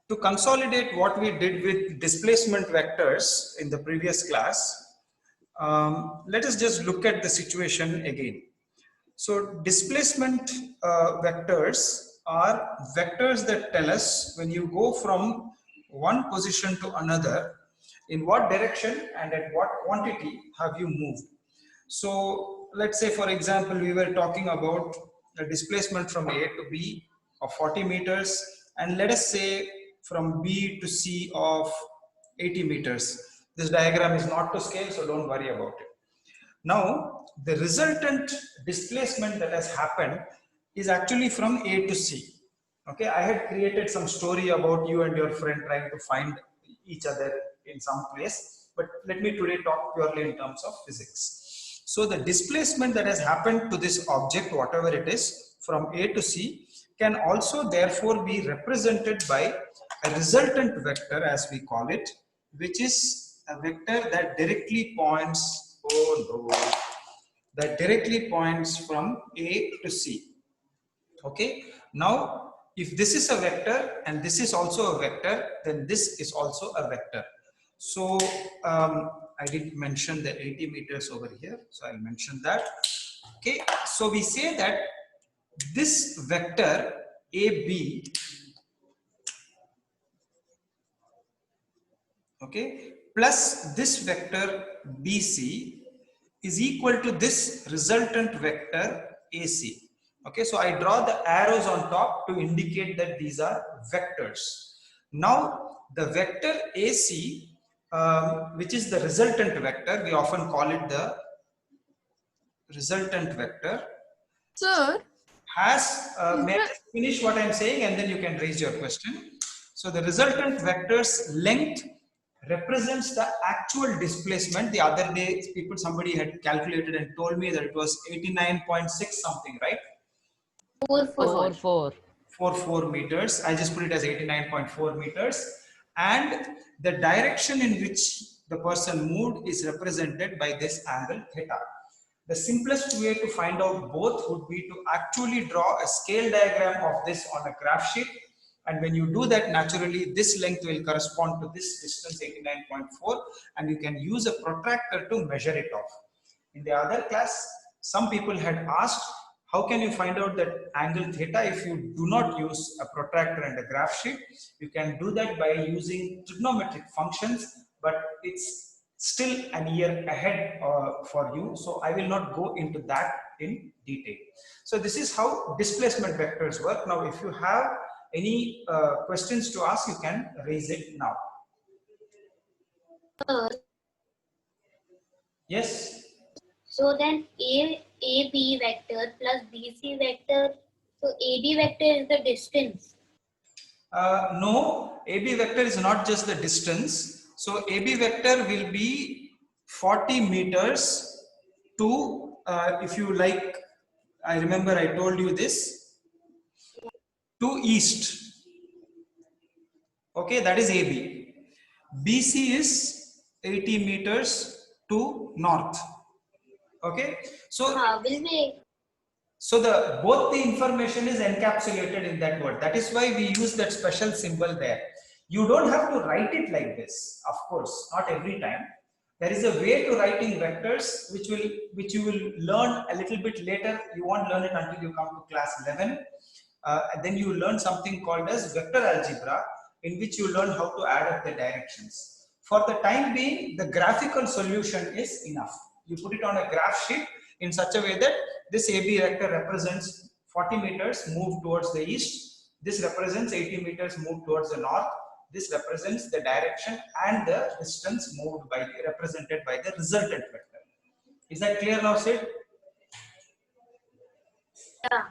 To consolidate what we did with displacement vectors in the previous class, let us just look at the situation again. So displacement vectors are vectors that tell us when you go from one position to another, in what direction and at what quantity have you moved. So let's say, for example, we were talking about the displacement from A to B of 40 meters, and let us say from B to C of 80 meters. This diagram is not to scale, so don't worry about it. Now, the resultant displacement that has happened is actually from A to C. Okay, I had created some story about you and your friend trying to find each other in some place, but let me today talk purely in terms of physics. So the displacement that has happened to this object, whatever it is, from A to C, can also therefore be represented by a resultant vector, as we call it, which is a vector that directly points, that directly points from A to C. Okay, now if this is a vector and this is also a vector, then this is also a vector. So I did mention the 80 meters over here, so I'll mention that. Okay, so we say that this vector AB, okay, plus this vector BC is equal to this resultant vector AC. Okay, so I draw the arrows on top to indicate that these are vectors. Now the vector AC, which is the resultant vector, we often call it the resultant vector. Sir, Has, may I just finish what I'm saying and then you can raise your question. So the resultant vector's length represents the actual displacement. The other day, somebody had calculated and told me that it was 89.6 something, right? 44 meters. I just put it as 89.4 meters. And the direction in which the person moved is represented by this angle theta. The simplest way to find out both would be to actually draw a scale diagram of this on a graph sheet. And when you do that, naturally, this length will correspond to this distance, 89.4, and you can use a protractor to measure it off. In the other class, some people had asked, how can you find out that angle theta if you do not use a protractor and a graph sheet? You can do that by using trigonometric functions, but it's still a year ahead for you. So I will not go into that in detail. So this is how displacement vectors work. Now, if you have any questions to ask, you can raise it now. Yes. So then AB vector plus BC vector. So AB vector is the distance. No, AB vector is not just the distance. So AB vector will be 40 meters to, if you like, I remember I told you this, to east. Okay, that is AB. BC is 80 meters to north. Okay, so both the information is encapsulated in that word. That is why we use that special symbol there. You don't have to write it like this, of course, not every time. There is a way to writing vectors which you will learn a little bit later. You won't learn it until you come to class 11. Then you learn something called as vector algebra, in which you learn how to add up the directions. For the time being, the graphical solution is enough. You put it on a graph sheet in such a way that this AB vector represents 40 meters moved towards the east. This represents 80 meters moved towards the north. This represents the direction and the distance moved by represented by the resultant vector. Is that clear now, Sid? Yeah.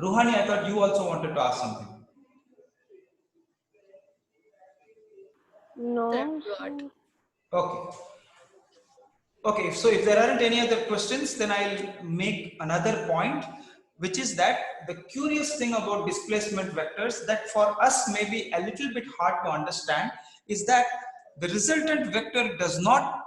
Ruhani, I thought you also wanted to ask something. No. Okay. Okay, so if there aren't any other questions, then I'll make another point, which is that the curious thing about displacement vectors that for us may be a little bit hard to understand is that the resultant vector does not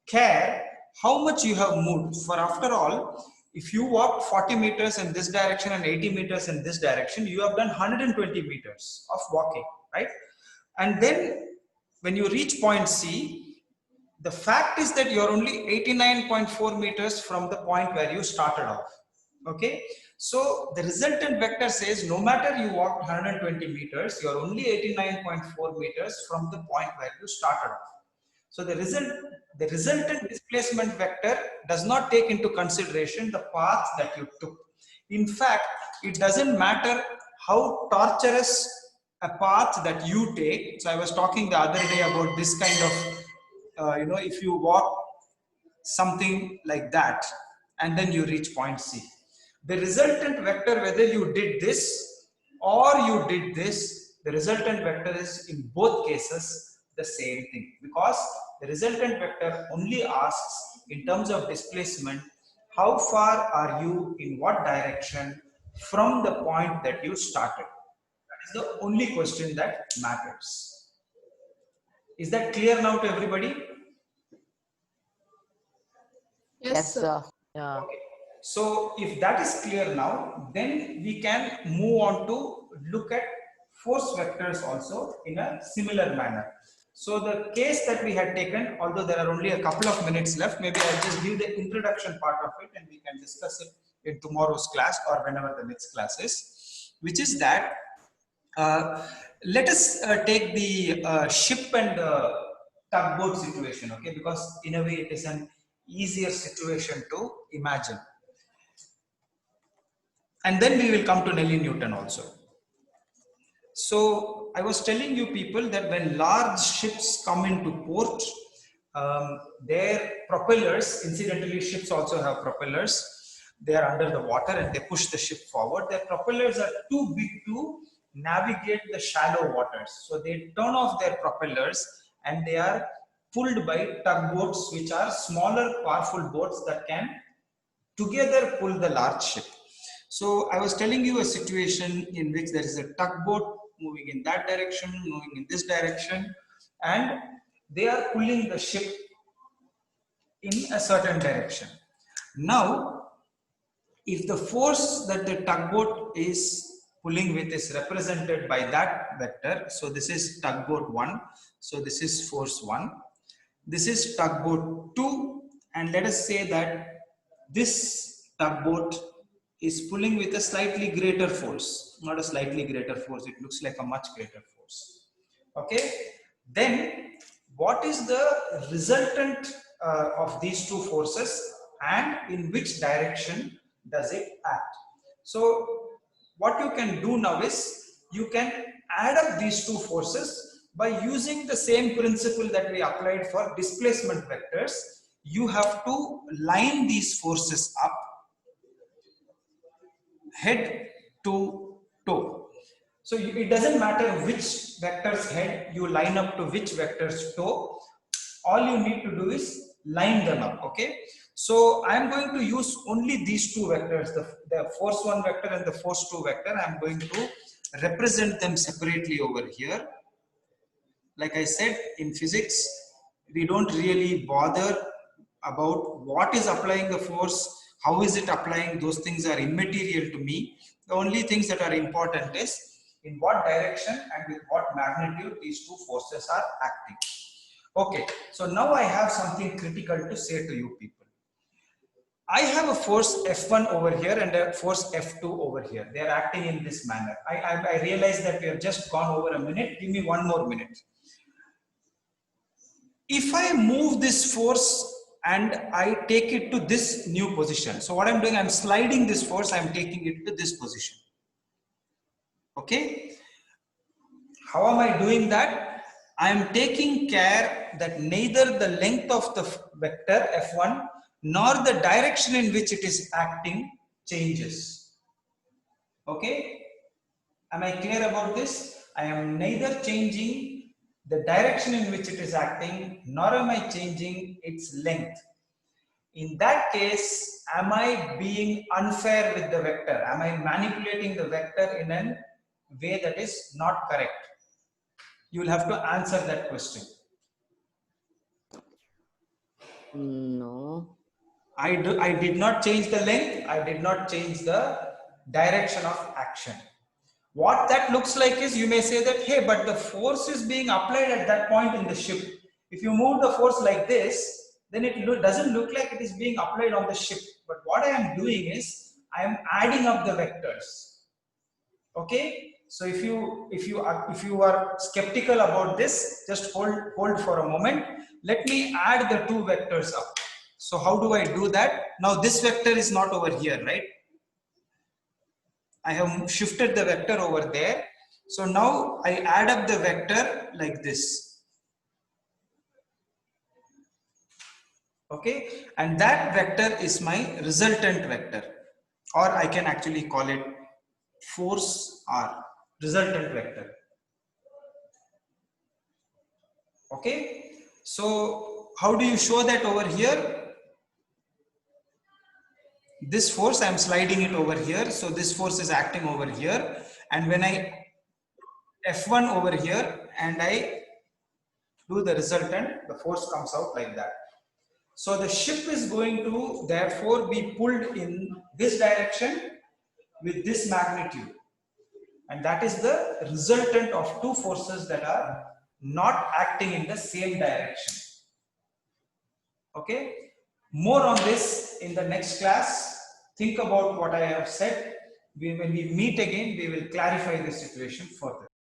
care how much you have moved. For after all, if you walked 40 meters in this direction and 80 meters in this direction, you have done 120 meters of walking, right? And then when you reach point C, the fact is that you're only 89.4 meters from the point where you started off. Okay, so the resultant vector says no matter you walked 120 meters, you're only 89.4 meters from the point where you started off. So the resultant displacement vector does not take into consideration the path that you took. In fact, it doesn't matter how tortuous a path that you take. So I was talking the other day about this kind of, if you walk something like that and then you reach point C. The resultant vector, whether you did this or you did this, the resultant vector is in both cases the same thing, because the resultant vector only asks in terms of displacement, how far are you in what direction from the point that you started. That is the only question that matters. Is that clear now to everybody? Yes, sir. Yeah. Okay. So if that is clear now, then we can move on to look at force vectors also in a similar manner. So the case that we had taken, although there are only a couple of minutes left, maybe I'll just give the introduction part of it and we can discuss it in tomorrow's class or whenever the next class is, which is that let us take the ship and tugboat situation, okay, because in a way it is an easier situation to imagine. And then we will come to Nelly Newton also. So I was telling you people that when large ships come into port, their propellers, incidentally ships also have propellers, they are under the water and they push the ship forward. Their propellers are too big to navigate the shallow waters. So they turn off their propellers and they are pulled by tugboats, which are smaller, powerful boats that can together pull the large ship. So I was telling you a situation in which there is a tugboat moving in that direction, moving in this direction, and they are pulling the ship in a certain direction. Now, if the force that the tugboat is pulling with is represented by that vector, so this is tugboat 1, so this is force 1, this is tugboat 2, and let us say that this tugboat is pulling with a slightly greater force, not a slightly greater force, it looks like a much greater force. Okay, then what is the resultant of these two forces and in which direction does it act? So what you can do now is you can add up these two forces by using the same principle that we applied for displacement vectors. You have to line these forces up head to toe. So it doesn't matter which vector's head you line up to which vector's toe. All you need to do is line them up. Okay. So I am going to use only these two vectors, the force 1 vector and the force 2 vector. I am going to represent them separately over here. Like I said, in physics, we don't really bother about what is applying the force, how is it applying, those things are immaterial to me. The only things that are important is in what direction and with what magnitude these two forces are acting. Okay, so now I have something critical to say to you people. I have a force F1 over here and a force F2 over here. They are acting in this manner. I realize that we have just gone over a minute. Give me one more minute. If I move this force and I take it to this new position. So what I'm doing, I'm sliding this force, I'm taking it to this position. Okay. How am I doing that? I am taking care that neither the length of the vector F1 nor the direction in which it is acting changes. Okay. Am I clear about this? I am neither changing the direction in which it is acting, nor am I changing its length. In that case, am I being unfair with the vector? Am I manipulating the vector in a way that is not correct? You will have to answer that question. No. I did not change the length. I did not change the direction of action. What that looks like is, you may say that, hey, but the force is being applied at that point in the ship. If you move the force like this, then it doesn't look like it is being applied on the ship. But what I am doing is, I am adding up the vectors. Okay, so if you are skeptical about this, just hold for a moment. Let me add the two vectors up. So how do I do that? Now this vector is not over here, right? I have shifted the vector over there. So now I add up the vector like this. Okay, and that vector is my resultant vector, or I can actually call it force R, resultant vector. Okay, so how do you show that over here? This force, I am sliding it over here, so this force is acting over here, and when I F1 over here and I do the resultant, the force comes out like that. So the ship is going to therefore be pulled in this direction with this magnitude, and that is the resultant of two forces that are not acting in the same direction. Okay, more on this in the next class. Think about what I have said. When we meet again, we will clarify the situation further.